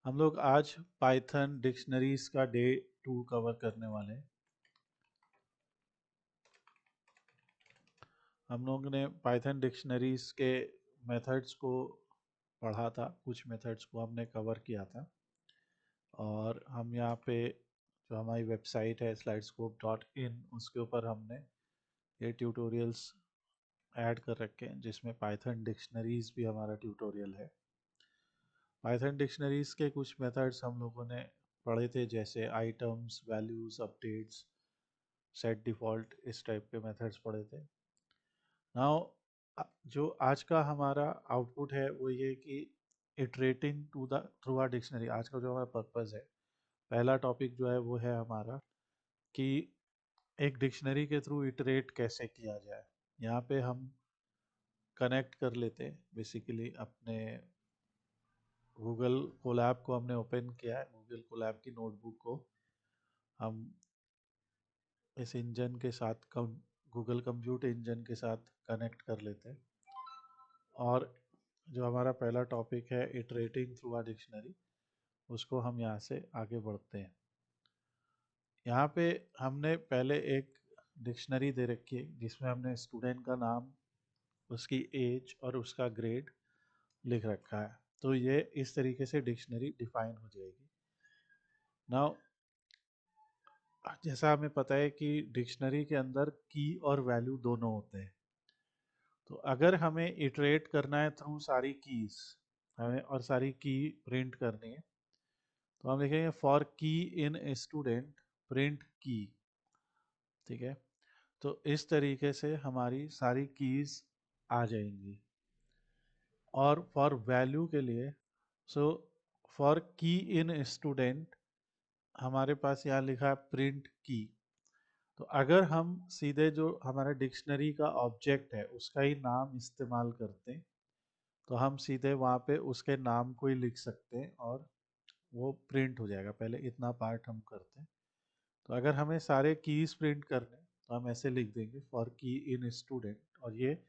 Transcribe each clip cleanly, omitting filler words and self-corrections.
हम लोग आज पाइथन डिक्शनरीज का डे 2 कवर करने वाले हैं। हम लोग ने पाइथन डिक्शनरीज के मेथड्स को पढ़ा था, कुछ मेथड्स को हमने कवर किया था और हम यहाँ पे जो हमारी वेबसाइट है slidescope.in उसके ऊपर हमने ये ट्यूटोरियल्स ऐड कर रखे हैं जिसमें पाइथन डिक्शनरीज भी हमारा ट्यूटोरियल है। पाइथन डिक्शनरीज के कुछ मेथड्स हम लोगों ने पढ़े थे, जैसे items, values, updates, set default, इस टाइप के मेथड्स पढ़े थे। नाउ जो आज का हमारा आउटपुट है वो ये कि इटरेटिंग थ्रू आर डिक्शनरी। आज का जो हमारा पर्पस है, पहला टॉपिक जो है वो है हमारा कि एक डिक्शनरी के थ्रू इटरेट कैसे किया जाए। यहाँ पे हम कनेक्ट कर लेते हैं बेसिकली अपने गूगल कोलैब को हमने ओपन किया है। गूगल कोलैब की नोटबुक को हम इस इंजन के साथ गूगल कंप्यूट इंजन के साथ कनेक्ट कर लेते हैं और जो हमारा पहला टॉपिक है इटरेटिंग थ्रू अ डिक्शनरी, उसको हम यहाँ से आगे बढ़ते हैं। यहाँ पे हमने पहले एक डिक्शनरी दे रखी है जिसमें हमने स्टूडेंट का नाम, उसकी एज और उसका ग्रेड लिख रखा है। तो ये इस तरीके से डिक्शनरी डिफाइन हो जाएगी। नाउ जैसा हमें पता है कि डिक्शनरी के अंदर की और वैल्यू दोनों होते हैं। तो अगर हमें इटरेट करना है थ्रू सारी कीज, हमें और सारी की प्रिंट करनी है, तो हम लिखेंगे फॉर की इन स्टूडेंट प्रिंट की। ठीक है, तो इस तरीके से हमारी सारी कीज आ जाएंगी। और फॉर वैल्यू के लिए, सो फॉर की इन स्टूडेंट हमारे पास यहाँ लिखा है प्रिंट की। तो अगर हम सीधे जो हमारा डिक्शनरी का ऑब्जेक्ट है उसका ही नाम इस्तेमाल करते हैं, तो हम सीधे वहाँ पे उसके नाम को ही लिख सकते हैं और वो प्रिंट हो जाएगा। पहले इतना पार्ट हम करते हैं। तो अगर हमें सारे कीज प्रिंट करने, तो हम ऐसे लिख देंगे फॉर की इन स्टूडेंट और ये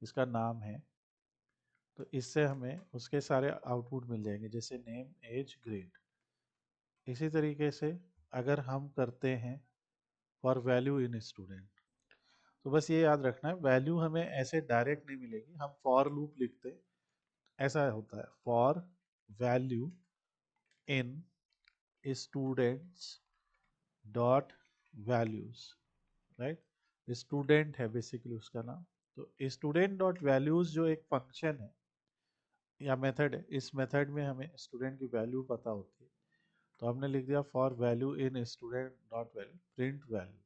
इसका नाम है। तो इससे हमें उसके सारे आउटपुट मिल जाएंगे, जैसे नेम, एज, ग्रेड। इसी तरीके से अगर हम करते हैं फॉर वैल्यू इन स्टूडेंट, तो बस ये याद रखना है वैल्यू हमें ऐसे डायरेक्ट नहीं मिलेगी, हम फॉर लूप लिखते हैं। ऐसा होता है for value in students dot values, right. Student है बेसिकली उसका नाम। तो स्टूडेंट डॉट वैल्यूज जो एक फंक्शन है या मेथड है, इस मेथड में हमें स्टूडेंट की वैल्यू पता होती है। तो हमने लिख दिया for value in student dot value print value.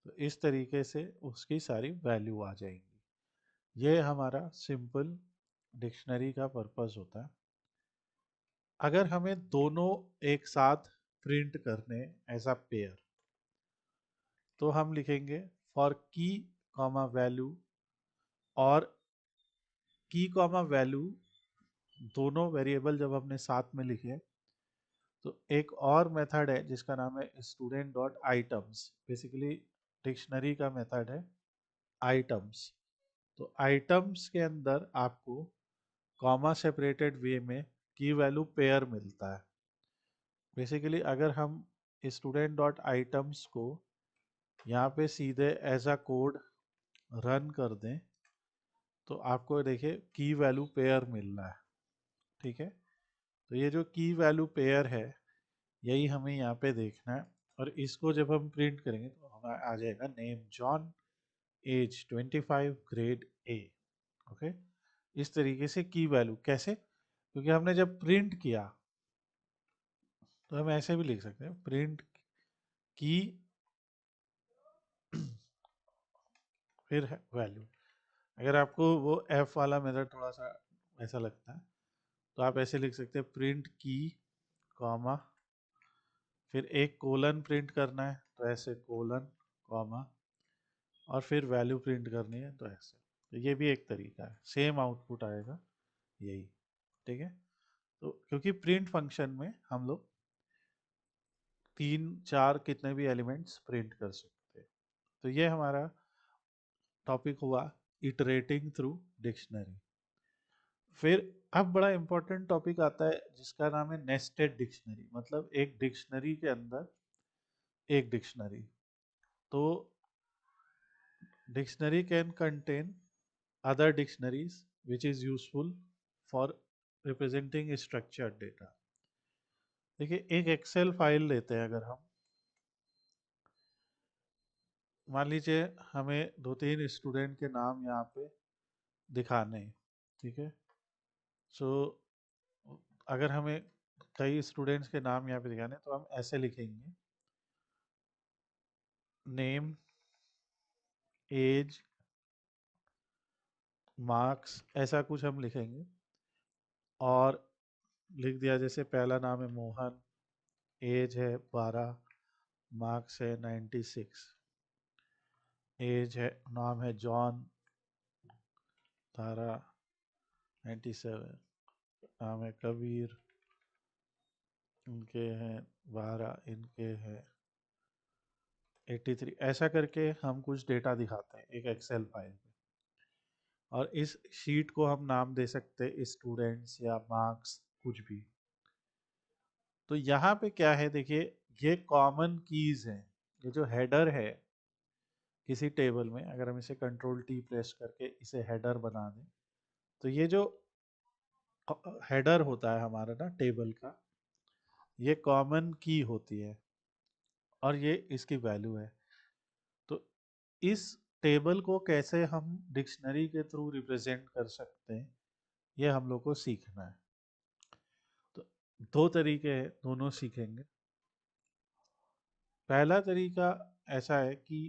तो इस तरीके से उसकी सारी वैल्यू आ जाएंगी। ये हमारा सिंपल डिक्शनरी का पर्पस होता है। अगर हमें दोनों एक साथ प्रिंट करने एज अ पेयर, तो हम लिखेंगे फॉर की कॉमा वैल्यू, और की कॉमा वैल्यू दोनों वेरिएबल जब हमने साथ में लिखे, तो एक और मेथड है जिसका नाम है student dot items. Basically dictionary का मेथड है आइटम्स। तो आइटम्स के अंदर आपको कॉमा सेपरेटेड वे में की वैल्यू पेयर मिलता है। बेसिकली अगर हम स्टूडेंट डॉट आइटम्स को यहाँ पे सीधे एज अ कोड रन कर दें, तो आपको देखिए की वैल्यू पेयर मिल रहा है। ठीक है, तो ये जो की वैल्यू पेयर है यही हमें यहाँ पे देखना है। और इसको जब हम प्रिंट करेंगे तो हमें आ जाएगा name John, age 25, grade A. Okay, इस तरीके से की वैल्यू कैसे, क्योंकि हमने जब प्रिंट किया तो हम ऐसे भी लिख सकते हैं प्रिंट की फिर वैल्यू। अगर आपको वो एफ वाला मेथड थोड़ा सा ऐसा लगता है, तो आप ऐसे लिख सकते हैं प्रिंट की कॉमा फिर एक कोलन प्रिंट करना है तो ऐसे कोलन कॉमा और फिर वैल्यू प्रिंट करनी है तो ऐसे। तो ये भी एक तरीका है, सेम आउटपुट आएगा यही। ठीक है, तो क्योंकि प्रिंट फंक्शन में हम लोग 3 4 कितने भी एलिमेंट्स प्रिंट कर सकते हैं। तो ये हमारा टॉपिक हुआ इटरेटिंग थ्रू डिक्शनरी। फिर अब बड़ा इंपॉर्टेंट टॉपिक आता है जिसका नाम है नेस्टेड डिक्शनरी, मतलब एक डिक्शनरी के अंदर एक डिक्शनरी। तो dictionary can contain other dictionaries which is useful for representing structured data। देखिए एक एक्सेल फाइल लेते हैं, अगर हम मान लीजिए हमें दो तीन स्टूडेंट के नाम यहाँ पे दिखाने हैं, ठीक है। सो अगर हमें कई स्टूडेंट्स के नाम यहाँ पे दिखाने हैं, तो हम ऐसे लिखेंगे, नेम, एज, मार्क्स, ऐसा कुछ हम लिखेंगे। और लिख दिया, जैसे पहला नाम है मोहन, एज है 12, मार्क्स है 96, एज है, नाम है जॉन, तारा 97, नाम है कबीर, इनके हैं 12, इनके हैं 83। ऐसा करके हम कुछ डेटा दिखाते हैं एक एक्सेल फाइल में। और इस शीट को हम नाम दे सकते हैं स्टूडेंट्स या मार्क्स, कुछ भी। तो यहाँ पे क्या है, देखिए ये कॉमन कीज हैं। ये जो हेडर है किसी टेबल में, अगर हम इसे कंट्रोल टी प्रेस करके इसे हेडर बना दें, तो ये जो हेडर होता है हमारा ना टेबल का, ये कॉमन की होती है और ये इसकी वैल्यू है। तो इस टेबल को कैसे हम डिक्शनरी के थ्रू रिप्रेजेंट कर सकते हैं, ये हम लोग को सीखना है। तो दो तरीके हैं, दोनों सीखेंगे। पहला तरीका ऐसा है कि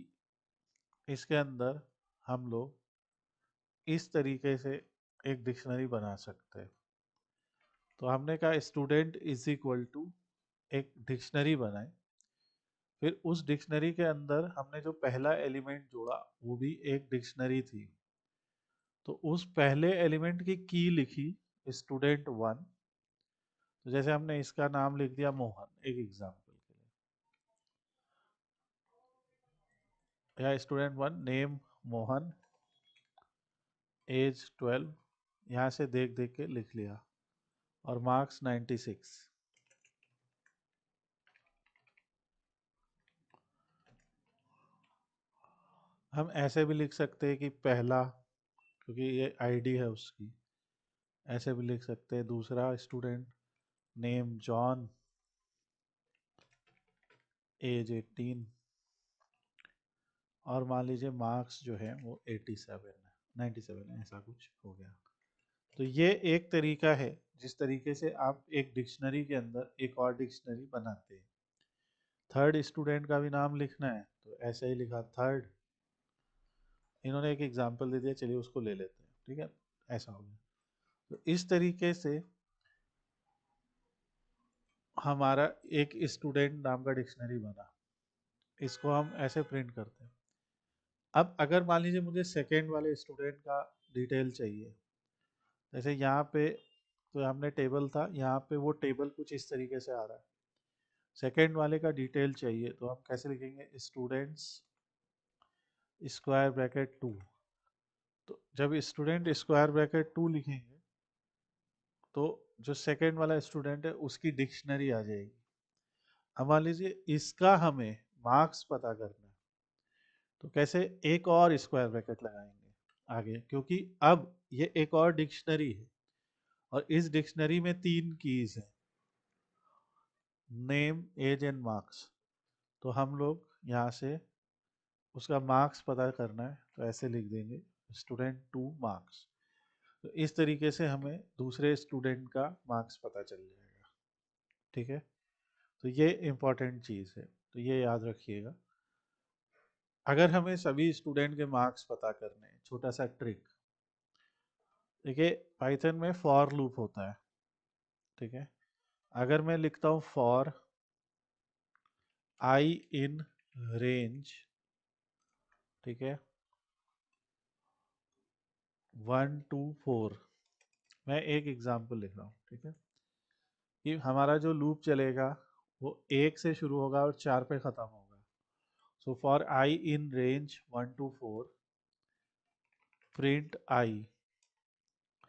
इसके अंदर हम लोग इस तरीके से एक डिक्शनरी बना सकते हैं। तो हमने कहा स्टूडेंट इज इक्वल टू एक डिक्शनरी बनाए। फिर उस डिक्शनरी के अंदर हमने जो पहला एलिमेंट जोड़ा वो भी एक डिक्शनरी थी। तो उस पहले एलिमेंट की लिखी स्टूडेंट वन। तो जैसे हमने इसका नाम लिख दिया मोहन, एक एग्जांपल के लिए, या student one, name Mohan, age 12, यहाँ से देख देख के लिख लिया, और मार्क्स 96। हम ऐसे भी लिख सकते हैं कि पहला, क्योंकि ये आईडी है उसकी, ऐसे भी लिख सकते हैं। दूसरा स्टूडेंट, नेम जॉन, एज 18, और मान लीजिए मार्क्स जो है वो 87 है, 97 है, ऐसा कुछ हो गया। तो ये एक तरीका है जिस तरीके से आप एक डिक्शनरी के अंदर एक और डिक्शनरी बनाते हैं। थर्ड स्टूडेंट का भी नाम लिखना है तो ऐसे ही लिखा थर्ड। इन्होंने एक एग्जांपल दे दिया, चलिए उसको ले लेते हैं, ठीक है, ऐसा हो गया। तो इस तरीके से हमारा एक स्टूडेंट नाम का डिक्शनरी बना। इसको हम ऐसे प्रिंट करते हैं। अब अगर मान लीजिए मुझे सेकेंड वाले स्टूडेंट का डिटेल चाहिए, जैसे यहाँ पे तो हमने टेबल था, यहाँ पे वो टेबल कुछ इस तरीके से आ रहा है। सेकेंड वाले का डिटेल चाहिए तो हम कैसे लिखेंगे, स्टूडेंट्स स्क्वायर ब्रैकेट 2। तो जब स्टूडेंट स्क्वायर ब्रैकेट 2 लिखेंगे तो जो सेकेंड वाला स्टूडेंट है उसकी डिक्शनरी आ जाएगी। अब मान लीजिए इसका हमें मार्क्स पता करना है, तो कैसे, एक और स्क्वायर ब्रैकेट लगाएंगे आगे, क्योंकि अब ये एक और डिक्शनरी है और इस डिक्शनरी में 3 कीज हैं, नेम, एज एंड मार्क्स। तो हम लोग यहाँ से उसका मार्क्स पता करना है तो ऐसे लिख देंगे, स्टूडेंट 2 मार्क्स। तो इस तरीके से हमें दूसरे स्टूडेंट का मार्क्स पता चल जाएगा, ठीक है। तो ये इम्पोर्टेंट चीज़ है, तो ये याद रखिएगा। अगर हमें सभी स्टूडेंट के मार्क्स पता करने हैं, छोटा सा ट्रिक, देखिए पाइथन में फॉर लूप होता है, ठीक है। अगर मैं लिखता हूँ फॉर आई इन रेंज, ठीक है, 1 to 4, मैं एक एग्जांपल लिख रहा हूँ, ठीक है, कि हमारा जो लूप चलेगा वो 1 से शुरू होगा और 4 पे ख़त्म होगा। So for i in range 1 to 4 print i,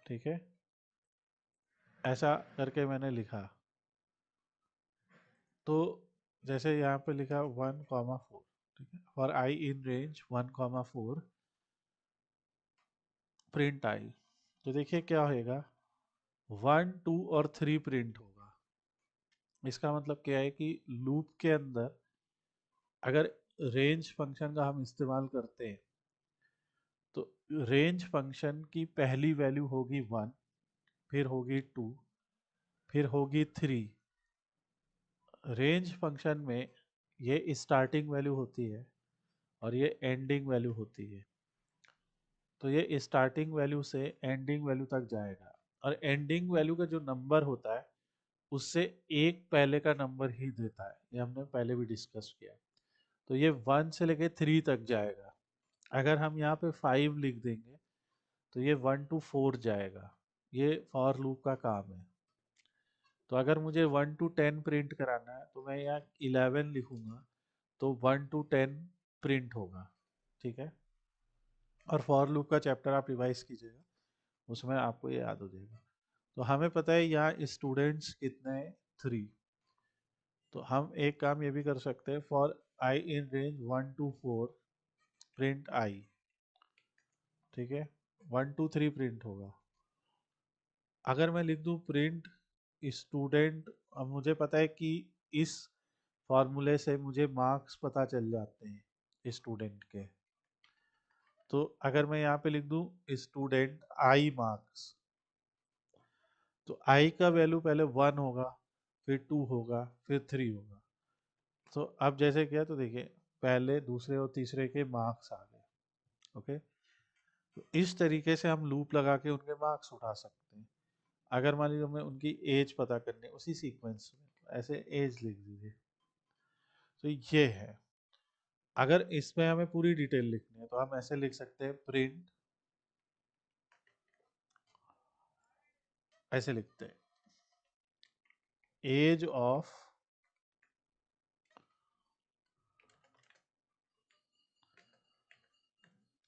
ठीक है। ऐसा करके मैंने लिखा। तो जैसे यहाँ पे लिखा 1,4, ठीक है, for i in range 1,4 print i. तो देखिए क्या होएगा, 1, 2 और 3 प्रिंट होगा। इसका मतलब क्या है कि लूप के अंदर अगर रेंज फंक्शन का हम इस्तेमाल करते हैं तो रेंज फंक्शन की पहली वैल्यू होगी 1, फिर होगी 2, फिर होगी 3। रेंज फंक्शन में ये स्टार्टिंग वैल्यू होती है और ये एंडिंग वैल्यू होती है। तो ये स्टार्टिंग वैल्यू से एंडिंग वैल्यू तक जाएगा और एंडिंग वैल्यू का जो नंबर होता है उससे एक पहले का नंबर ही देता है, ये हमने पहले भी डिस्कस किया। तो ये 1 से लेके 3 तक जाएगा। अगर हम यहाँ पे 5 लिख देंगे तो ये 1 to 4 जाएगा। ये फॉर लूप का काम है। तो अगर मुझे 1 to 10 प्रिंट कराना है तो मैं यहाँ 11 लिखूंगा तो 1 to 10 प्रिंट होगा, ठीक है। और फॉर लूप का चैप्टर आप रिवाइज कीजिएगा, उसमें आपको ये याद हो जाएगा। तो हमें पता है यहाँ स्टूडेंट्स कितने हैं, 3। तो हम एक काम ये भी कर सकते हैं, for i in range 1 to 4 print i, ठीक है, 1 to 3 प्रिंट होगा। अगर मैं लिख दूं प्रिंट स्टूडेंट, अब मुझे पता है कि इस फॉर्मूले से मुझे मार्क्स पता चल जाते हैं स्टूडेंट के। तो अगर मैं यहाँ पे लिख दूं स्टूडेंट आई मार्क्स, तो आई का वैल्यू पहले 1 होगा, फिर 2 होगा, फिर 3 होगा। तो अब जैसे किया तो देखिए पहले दूसरे और तीसरे के मार्क्स आ गए। ओके, तो इस तरीके से हम लूप लगा के उनके मार्क्स उठा सकते हैं। अगर मान लीजिए हमें उनकी एज पता करनी है उसी सीक्वेंस में, तो ऐसे एज लिख दीजिए। तो ये है। अगर इसमें हमें पूरी डिटेल लिखनी है तो हम ऐसे लिख सकते हैं, प्रिंट, ऐसे लिखते हैं, age of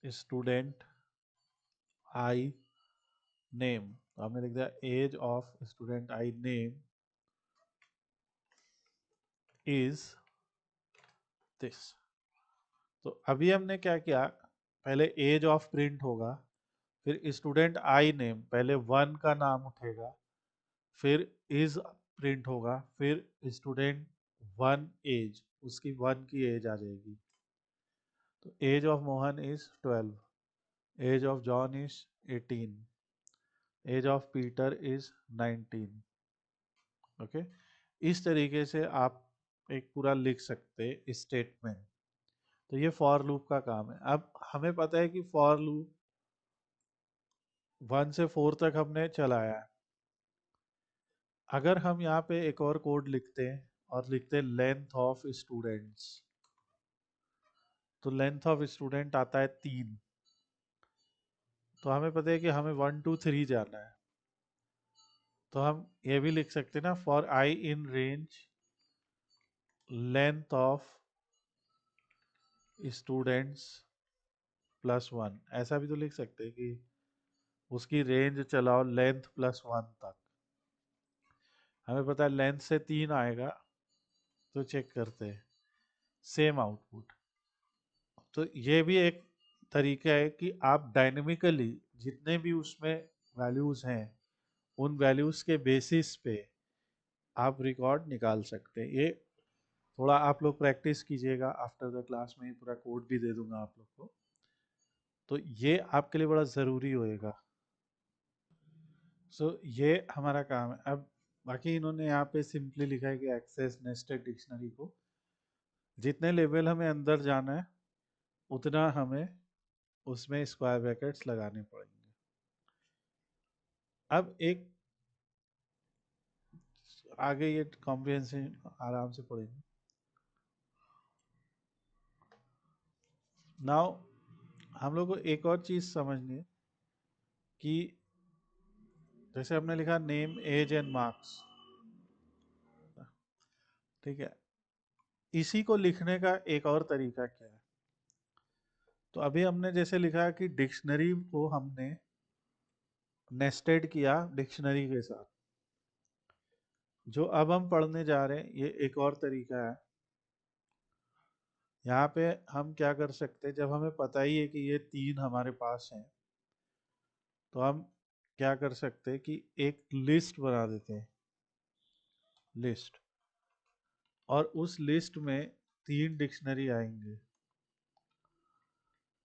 student I name. तो हमने लिख दिया age of student I name is this. तो अभी हमने क्या किया, पहले एज ऑफ प्रिंट होगा, फिर स्टूडेंट आई नेम, पहले 1 का नाम उठेगा, फिर इज प्रिंट होगा, फिर स्टूडेंट 1 एज, उसकी 1 की एज आ जाएगी। तो age of Mohan is 12, age of John is 18, age of Peter is 19। Okay, इस तरीके से आप एक पूरा लिख सकते स्टेटमेंट। तो ये फॉर लूप का काम है। अब हमें पता है कि फॉर लूप 1 से 4 तक हमने चलाया है। अगर हम यहाँ पे एक और कोड लिखते हैं और लिखते हैं लेंथ ऑफ स्टूडेंट्स, तो लेंथ ऑफ स्टूडेंट आता है 3। तो हमें पता है कि हमें 1 2 3 जाना है। तो हम ये भी लिख सकते हैं ना, for i in range length of students +1, ऐसा भी तो लिख सकते हैं कि उसकी रेंज चलाओ लेंथ +1 तक। हमें पता है लेंथ से 3 आएगा, तो चेक करते हैं सेम आउटपुट। तो ये भी एक तरीका है कि आप डायनेमिकली जितने भी उसमें वैल्यूज हैं उन वैल्यूज के बेसिस पे आप रिकॉर्ड निकाल सकते हैं। ये थोड़ा आप लोग प्रैक्टिस कीजिएगा, आफ्टर द क्लास में पूरा कोड भी दे दूंगा आप लोग को, तो ये आपके लिए बड़ा ज़रूरी होएगा। सो ये हमारा काम है। अब बाकी इन्होंने यहाँ पे सिंपली लिखा है कि एक्सेस नेस्टेड डिक्शनरी को, जितने लेवल हमें अंदर जाना है उतना हमें उसमें स्क्वायर ब्रैकेट्स लगाने पड़ेंगे। अब एक आगे ये कॉम्प्रिहेंशन आराम से पढ़ेंगे। नाउ हम लोग को एक और चीज़ समझनी है कि जैसे हमने लिखा नेम एज एंड मार्क्स, ठीक है, इसी को लिखने का एक और तरीका क्या है। तो अभी हमने जैसे लिखा कि डिक्शनरी को हमने नेस्टेड किया डिक्शनरी के साथ, जो अब हम पढ़ने जा रहे हैं ये एक और तरीका है। यहाँ पे हम क्या कर सकते हैं, जब हमें पता ही है कि ये तीन हमारे पास हैं, तो हम क्या कर सकते हैं कि एक लिस्ट बना देते हैं, लिस्ट। और उस लिस्ट में तीन डिक्शनरी आएंगे,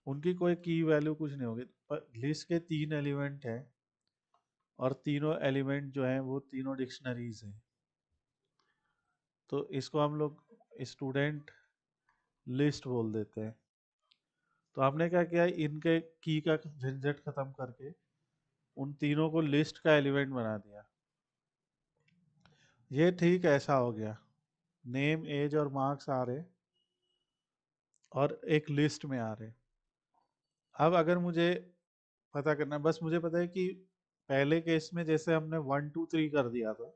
उनकी कोई की वैल्यू कुछ नहीं होगी, पर लिस्ट के तीन एलिमेंट हैं और तीनों एलिमेंट जो हैं वो तीनों डिक्शनरीज हैं। तो इसको हम लोग स्टूडेंट लिस्ट बोल देते हैं। तो हमने क्या किया, इनके की का झंझट खत्म करके उन तीनों को लिस्ट का एलिमेंट बना दिया। ये ठीक ऐसा हो गया, नेम एज और मार्क्स आ रहे और एक लिस्ट में आ रहे। अब अगर मुझे पता करना है, बस मुझे पता है कि पहले केस में जैसे हमने 1 2 3 कर दिया था,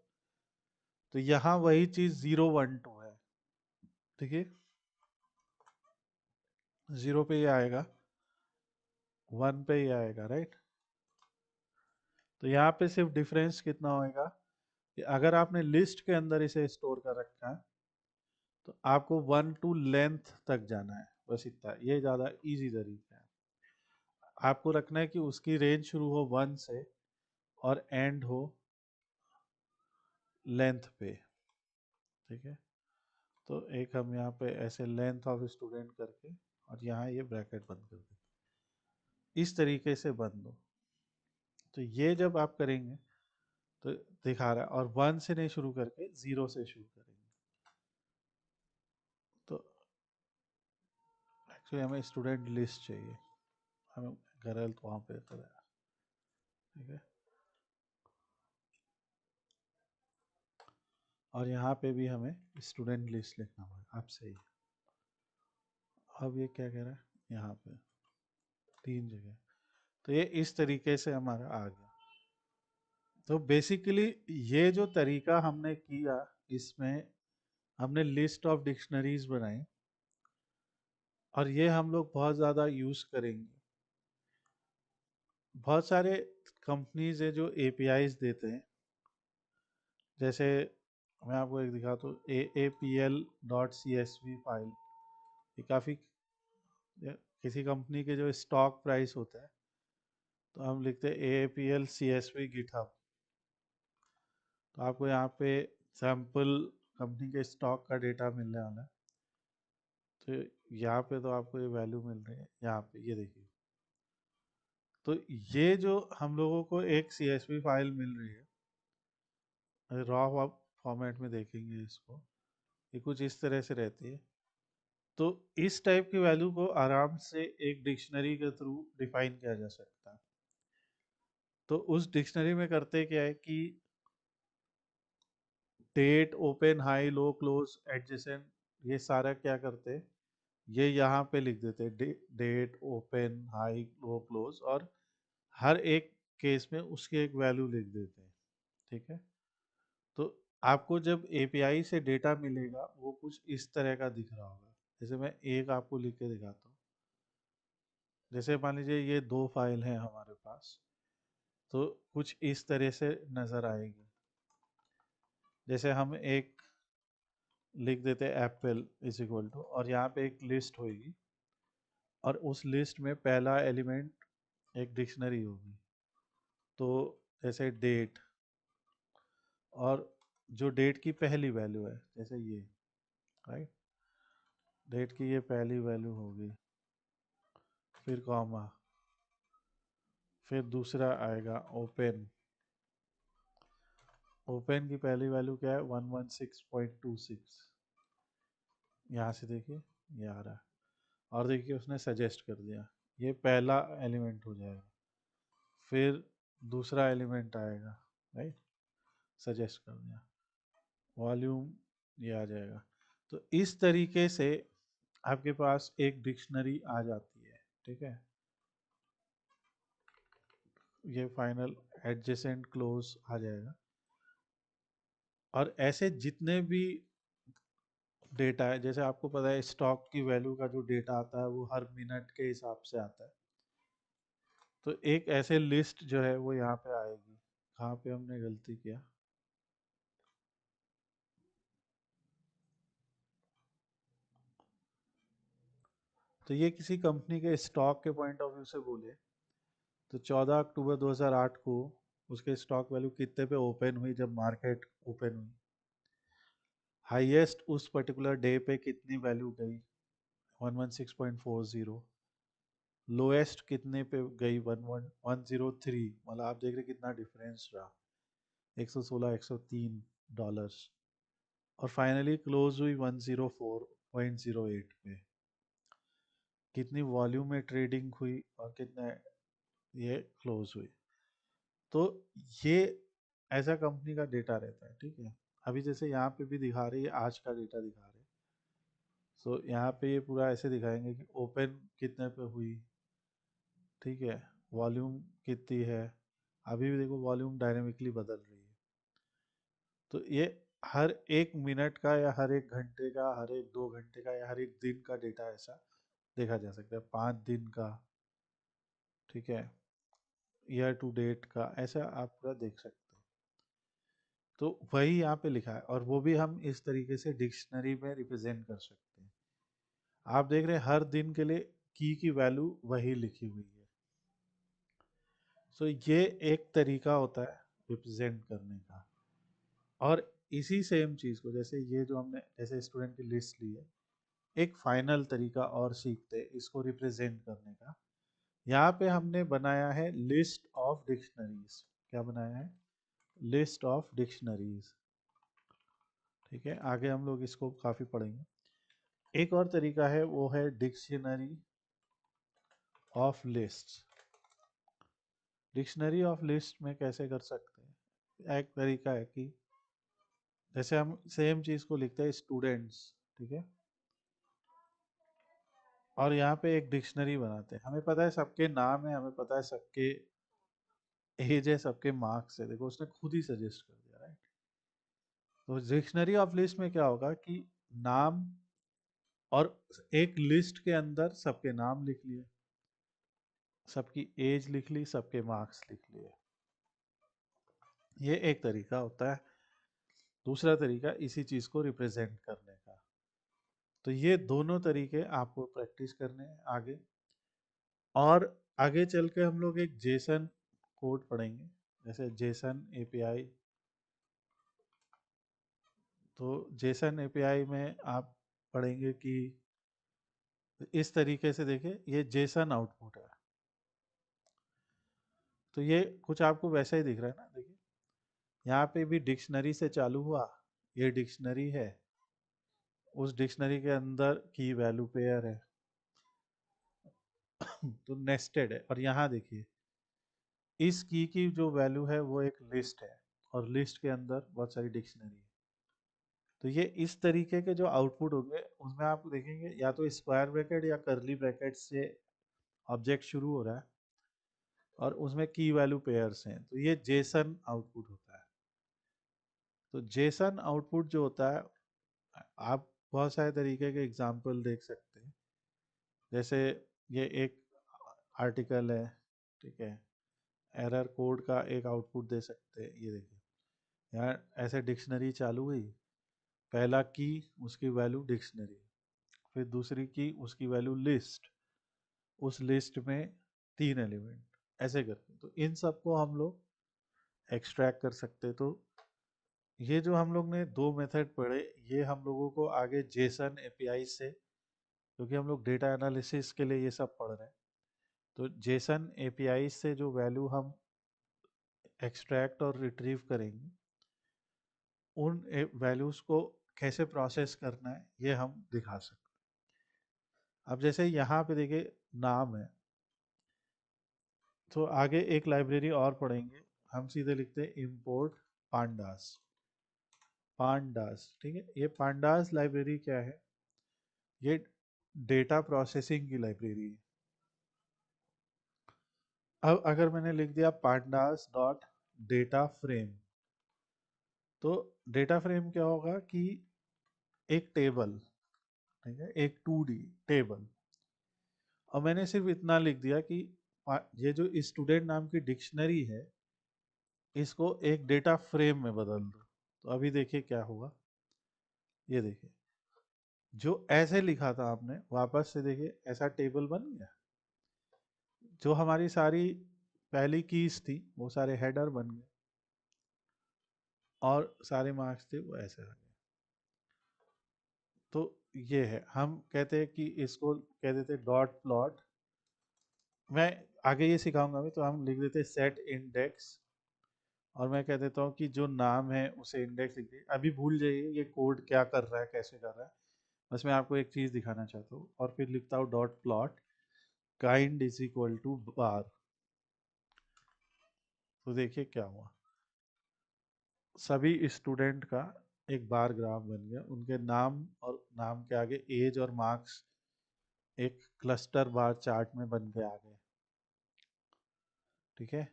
तो यहाँ वही चीज 0 1 2 है। ठीक है, 0 पे ही आएगा, 1 पे ही आएगा, राइट। तो यहाँ पे सिर्फ डिफरेंस कितना होएगा कि अगर आपने लिस्ट के अंदर इसे स्टोर कर रखा है तो आपको 1 to लेंथ तक जाना है, बस इतना। ये ज़्यादा इजी तरीका है। आपको रखना है कि उसकी रेंज शुरू हो 1 से और एंड हो लेंथ पे। ठीक है, तो एक हम यहाँ पे ऐसे लेंथ ऑफ स्टूडेंट करके और यहाँ ये ब्रैकेट बंद कर दें, इस तरीके से बंद हो। तो ये जब आप करेंगे तो दिखा रहा है, और 1 से नहीं शुरू करके 0 से शुरू करेंगे। तो एक्चुअली हमें स्टूडेंट लिस्ट चाहिए, हमें गरल तो वहाँ पे करा। ठीक है, और यहाँ पे भी हमें स्टूडेंट लिस्ट लिखना होगा, आपसे ही। अब ये क्या कह रहा है, यहाँ पे 3 जगह। तो ये इस तरीके से हमारा आ गया। तो बेसिकली ये जो तरीका हमने किया, इसमें हमने लिस्ट ऑफ डिक्शनरीज बनाई और ये हम लोग बहुत ज़्यादा यूज़ करेंगे। बहुत सारे कंपनीज है जो एपीआईज देते हैं, जैसे मैं आपको एक दिखाता हूँ, AAPL.CSV फाइल। ये काफ़ी, किसी कंपनी के जो स्टॉक प्राइस होता है तो हम लिखते हैं AAPL.CSV गिटहब। तो आपको यहाँ पे सैम्पल कंपनी के स्टॉक का डेटा मिलने वाला है। तो यहाँ पे तो आपको ये वैल्यू मिल रही है, यहाँ पे ये देखिए। तो ये जो हम लोगों को एक CSV फाइल मिल रही है, रॉ फॉर्मेट में देखेंगे इसको, ये कुछ इस तरह से रहती है। तो इस टाइप की वैल्यू को आराम से एक डिक्शनरी के थ्रू डिफाइन किया जा सकता है। तो उस डिक्शनरी में करते क्या है कि डेट, ओपन, हाई, लो, क्लोज, एडजेसेंट, ये सारा क्या करते हैं, ये यहाँ पे लिख देते हैं, डेट, ओपन, हाई, लो, क्लोज, और हर एक केस में उसकी एक वैल्यू लिख देते हैं। ठीक है, तो आपको जब एपीआई से डेटा मिलेगा वो कुछ इस तरह का दिख रहा होगा। जैसे मैं एक आपको लिख के दिखाता हूँ, जैसे मान लीजिए ये 2 फाइल हैं हमारे पास, तो कुछ इस तरह से नज़र आएगी। जैसे हम एक लिख देते हैं एप्पल इज इक्वल टू, और यहाँ पे एक लिस्ट होगी और उस लिस्ट में पहला एलिमेंट एक डिक्शनरी होगी। तो जैसे डेट, और जो डेट की पहली वैल्यू है जैसे ये, राइट, डेट की ये पहली वैल्यू होगी, फिर कॉमा, फिर दूसरा आएगा ओपन। ओपन की पहली वैल्यू क्या है, 116.26। यहाँ से देखिए ये आ रहा है, और देखिए उसने सजेस्ट कर दिया, ये पहला एलिमेंट हो जाएगा। फिर दूसरा एलिमेंट आएगा, राइट, सजेस्ट कर दिया, वॉल्यूम, ये आ जाएगा। तो इस तरीके से आपके पास एक डिक्शनरी आ जाती है। ठीक है, ये फाइनल, एडजेसेंट, क्लोज आ जाएगा। और ऐसे जितने भी डेटा है, जैसे आपको पता है स्टॉक की वैल्यू का जो डेटा आता है वो हर मिनट के हिसाब से आता है, तो एक ऐसे लिस्ट जो है वो यहाँ पे आएगी। कहाँ पे हमने गलती किया, तो ये किसी कंपनी के स्टॉक के पॉइंट ऑफ व्यू से बोले तो 14 अक्टूबर 2008 को उसके स्टॉक वैल्यू कितने पे ओपन हुई जब मार्केट ओपन हुई, हाईएस्ट उस पर्टिकुलर डे पे कितनी वैल्यू गई 116.40, लोएस्ट कितने पे गई 11103, मतलब आप देख रहे कितना डिफरेंस रहा, 116 $103, और फाइनली क्लोज हुई 104.08 पे। कितनी वॉल्यूम में ट्रेडिंग हुई और कितना ये क्लोज हुई। तो ये ऐसा कंपनी का डेटा रहता है, ठीक है। अभी जैसे यहाँ पे भी दिखा रही है, आज का डेटा दिखा रहे हैं। सो यहाँ पे ये पूरा ऐसे दिखाएंगे कि ओपन कितने पे हुई, ठीक है, वॉल्यूम कितनी है। अभी भी देखो वॉल्यूम डायनेमिकली बदल रही है। तो ये हर एक मिनट का या हर एक घंटे का, हर एक 2 घंटे का या हर एक दिन का डेटा ऐसा देखा जा सकता है, 5 दिन का, ठीक है, ईयर टू डेट का, ऐसा आप पूरा देख सकते हैं। तो वही यहाँ पे लिखा है और वो भी हम इस तरीके से डिक्शनरी में रिप्रेजेंट कर सकते हैं। आप देख रहे हैं हर दिन के लिए की वैल्यू वही लिखी हुई है। सो ये एक तरीका होता है रिप्रेजेंट करने का। और इसी सेम चीज़ को, जैसे ये जो हमने जैसे स्टूडेंट की लिस्ट ली है, एक फाइनल तरीका और सीखते हैं इसको रिप्रेजेंट करने का। यहाँ पे हमने बनाया है लिस्ट ऑफ डिक्शनरीज। क्या बनाया है? लिस्ट ऑफ डिक्शनरीज, ठीक है। आगे हम लोग इसको काफ़ी पढ़ेंगे। एक और तरीका है वो है dictionary of list. Dictionary of list में कैसे कर सकते हैं? एक तरीका है कि जैसे हम सेम चीज़ को लिखते हैं स्टूडेंट्स, ठीक है, और यहाँ पे एक डिक्शनरी बनाते हैं। हमें पता है सबके नाम है, हमें पता है सबके एज है, सबके मार्क्स है। देखो उसने खुद ही सजेस्ट कर दिया, राइट। तो डिक्शनरी ऑफ लिस्ट में क्या होगा कि नाम और एक लिस्ट के अंदर सबके नाम लिख लिए, सबकी एज लिख ली, सबके मार्क्स लिख लिए। ये एक तरीका होता है। दूसरा तरीका इसी चीज़ को रिप्रेजेंट करने का। तो ये दोनों तरीके आपको प्रैक्टिस करने हैं आगे। और आगे चल के हम लोग एक जेसन कोड पढ़ेंगे, जैसे जेसन एपीआई। तो जेसन एपीआई में आप पढ़ेंगे कि इस तरीके से, देखिए ये जेसन आउटपुट है। तो ये कुछ आपको वैसा ही दिख रहा है ना, देखिए यहाँ पे भी डिक्शनरी से चालू हुआ, ये डिक्शनरी है, उस डिक्शनरी के अंदर की वैल्यू पेयर है तो नेस्टेड है। और यहाँ देखिए इस की जो वैल्यू है वो एक लिस्ट है और लिस्ट के अंदर बहुत सारी डिक्शनरी है। तो ये इस तरीके के जो आउटपुट होंगे उसमें आप देखेंगे या तो स्क्वायर ब्रैकेट या करली ब्रैकेट से ऑब्जेक्ट शुरू हो रहा है और उसमें की वैल्यू पेयर्स हैं, तो ये जेसन आउटपुट होता है। तो जेसन आउटपुट जो होता है, आप बहुत सारे तरीके के एग्जाम्पल देख सकते हैं। जैसे ये एक आर्टिकल है, ठीक है, एरर कोड का एक आउटपुट दे सकते हैं। ये देखिए यहाँ ऐसे डिक्शनरी चालू हुई, पहला की उसकी वैल्यू डिक्शनरी, फिर दूसरी की उसकी वैल्यू लिस्ट, उस लिस्ट में 3 एलिमेंट, ऐसे करके। तो इन सबको हम लोग एक्सट्रैक्ट कर सकते। तो ये जो हम लोग ने 2 मेथड पढ़े, ये हम लोगों को आगे जेसन एपीआई से, क्योंकि हम लोग डेटा एनालिसिस के लिए ये सब पढ़ रहे हैं, तो जेसन एपीआई से जो वैल्यू हम एक्सट्रैक्ट और रिट्रीव करेंगे, उन वैल्यूज़ को कैसे प्रोसेस करना है ये हम दिखा सकते हैं। अब जैसे यहाँ पे देखिए नाम है, तो आगे एक लाइब्रेरी और पढ़ेंगे, हम सीधे लिखते हैं इंपोर्ट पांडास। पांडास, ठीक है। ये पांडास लाइब्रेरी क्या है? ये डेटा प्रोसेसिंग की लाइब्रेरी है। अब अगर मैंने लिख दिया पांडास डॉट डेटा फ्रेम, तो डेटा फ्रेम क्या होगा कि एक टेबल, ठीक है, एक 2D टेबल। और मैंने सिर्फ इतना लिख दिया कि ये जो स्टूडेंट नाम की डिक्शनरी है इसको एक डेटा फ्रेम में बदल दो। तो अभी देखिए क्या होगा, ये देखिए जो ऐसे लिखा था आपने, वापस से देखिए ऐसा टेबल बन गया। जो हमारी सारी पहली कीज थी वो सारे हेडर बन गए, और सारे मार्क्स थे वो ऐसे आ गए। तो ये है, हम कहते हैं कि इसको कह देते डॉट प्लॉट। मैं आगे ये सिखाऊंगा भी, तो हम लिख देते सेट इंडेक्स, और मैं कह देता हूँ कि जो नाम है उसे इंडेक्स लिख दिए। अभी भूल जाइए ये कोड क्या कर रहा है, कैसे कर रहा है, बस मैं आपको एक चीज़ दिखाना चाहता हूँ। और फिर लिखता हूँ dot plot kind is equal to bar. तो देखिए क्या हुआ, सभी स्टूडेंट का एक बार ग्राफ बन गया, उनके नाम और नाम के आगे एज और मार्क्स एक क्लस्टर बार चार्ट में बन के आ गए। ठीक है,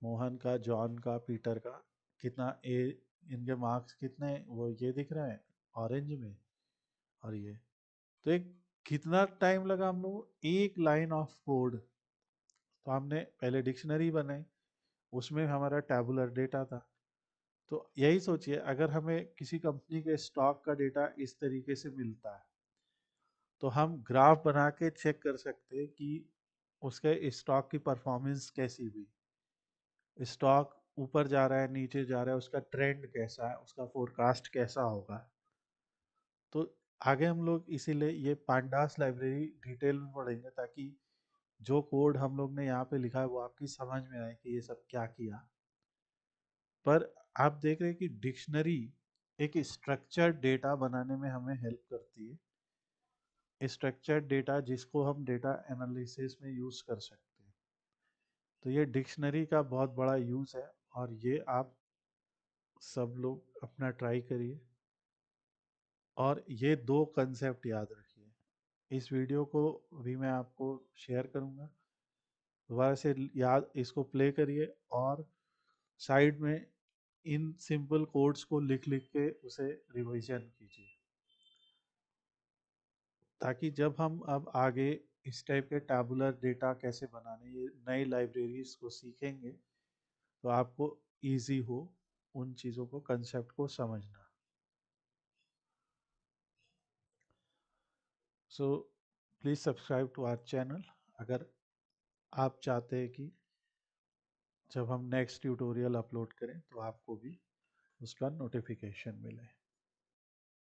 मोहन का, जॉन का, पीटर का कितना ए, इनके मार्क्स कितने, वो ये दिख रहे हैं ऑरेंज में, और ये। तो एक कितना टाइम लगा हम लोग, एक लाइन ऑफ कोड। तो हमने पहले डिक्शनरी बनाई, उसमें हमारा टैबुलर डेटा था। तो यही सोचिए, अगर हमें किसी कंपनी के स्टॉक का डेटा इस तरीके से मिलता है, तो हम ग्राफ बना के चेक कर सकते हैं कि उसके स्टॉक की परफॉर्मेंस कैसी हुई, स्टॉक ऊपर जा रहा है, नीचे जा रहा है, उसका ट्रेंड कैसा है, उसका फोरकास्ट कैसा होगा। तो आगे हम लोग इसीलिए ये पांडास लाइब्रेरी डिटेल में पढ़ेंगे, ताकि जो कोड हम लोग ने यहाँ पे लिखा है वो आपकी समझ में आए कि ये सब क्या किया। पर आप देख रहे हैं कि डिक्शनरी एक स्ट्रक्चर्ड डेटा बनाने में हमें हेल्प करती है, स्ट्रक्चर्ड डेटा जिसको हम डेटा एनालिसिस में यूज़ कर सकते हैं। तो ये डिक्शनरी का बहुत बड़ा यूज़ है, और ये आप सब लोग अपना ट्राई करिए। और ये दो कंसेप्ट याद रखिए, इस वीडियो को भी मैं आपको शेयर करूँगा, दोबारा से याद इसको प्ले करिए, और साइड में इन सिंपल कोड्स को लिख लिख के उसे रिवीजन कीजिए, ताकि जब हम अब आगे इस टाइप के टैबुलर डेटा कैसे बनाने, ये नई लाइब्रेरीज को सीखेंगे, तो आपको इजी हो उन चीज़ों को, कंसेप्ट को समझना। So please subscribe to our channel, अगर आप चाहते हैं कि जब हम नेक्स्ट ट्यूटोरियल अपलोड करें तो आपको भी उसका नोटिफिकेशन मिले।